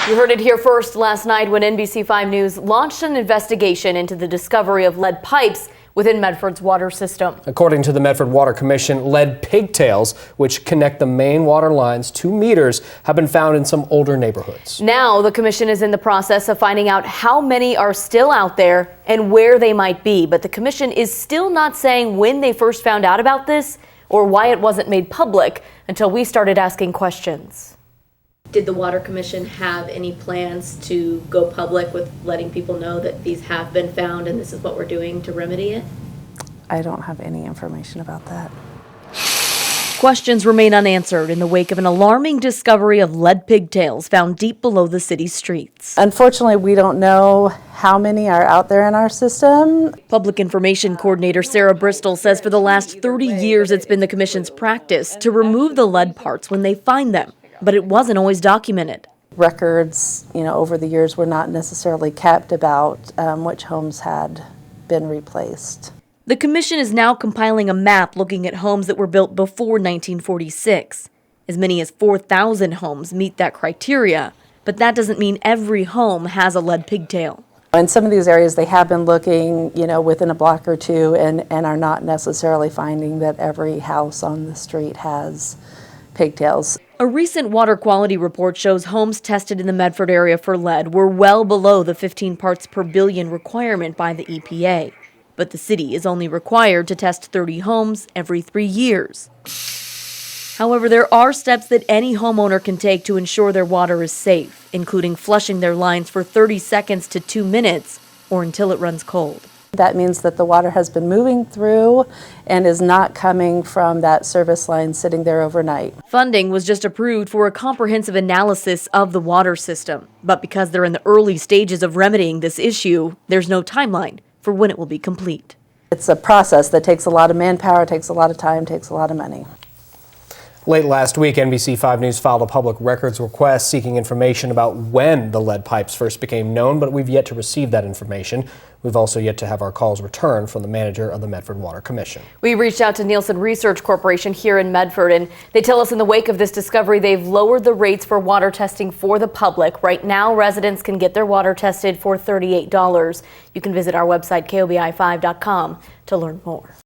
You heard it here first last night when NBC5 News launched an investigation into the discovery of lead pipes within Medford's water system. According to the Medford Water Commission, lead pigtails, which connect the main water lines 2 meters, have been found in some older neighborhoods. Now the commission is in the process of finding out how many are still out there and where they might be. But the commission is still not saying when they first found out about this or why it wasn't made public until we started asking questions. Did the Water Commission have any plans to go public with letting people know that these have been found and this is what we're doing to remedy it? I don't have any information about that. Questions remain unanswered in the wake of an alarming discovery of lead pigtails found deep below the city's streets. Unfortunately, we don't know how many are out there in our system. Public Information Coordinator Sarah Bristol says for the last 30 years it's been the Commission's practice to remove the lead parts when they find them, but it wasn't always documented. Records, over the years were not necessarily kept about which homes had been replaced. The Commission is now compiling a map looking at homes that were built before 1946. As many as 4,000 homes meet that criteria, but that doesn't mean every home has a lead pigtail. In some of these areas, they have been looking, within a block or two and are not necessarily finding that every house on the street has pigtails. A recent water quality report shows homes tested in the Medford area for lead were well below the 15 parts per billion requirement by the EPA. But the city is only required to test 30 homes every 3 years. However, there are steps that any homeowner can take to ensure their water is safe, including flushing their lines for 30 seconds to 2 minutes or until it runs cold. That means that the water has been moving through and is not coming from that service line sitting there overnight. Funding was just approved for a comprehensive analysis of the water system. But because they're in the early stages of remedying this issue, there's no timeline for when it will be complete. It's a process that takes a lot of manpower, takes a lot of time, takes a lot of money. Late last week, NBC5 News filed a public records request seeking information about when the lead pipes first became known, but we've yet to receive that information. We've also yet to have our calls returned from the manager of the Medford Water Commission. We reached out to Nielsen Research Corporation here in Medford, and they tell us in the wake of this discovery, they've lowered the rates for water testing for the public. Right now, residents can get their water tested for $38. You can visit our website, KOBI5.com, to learn more.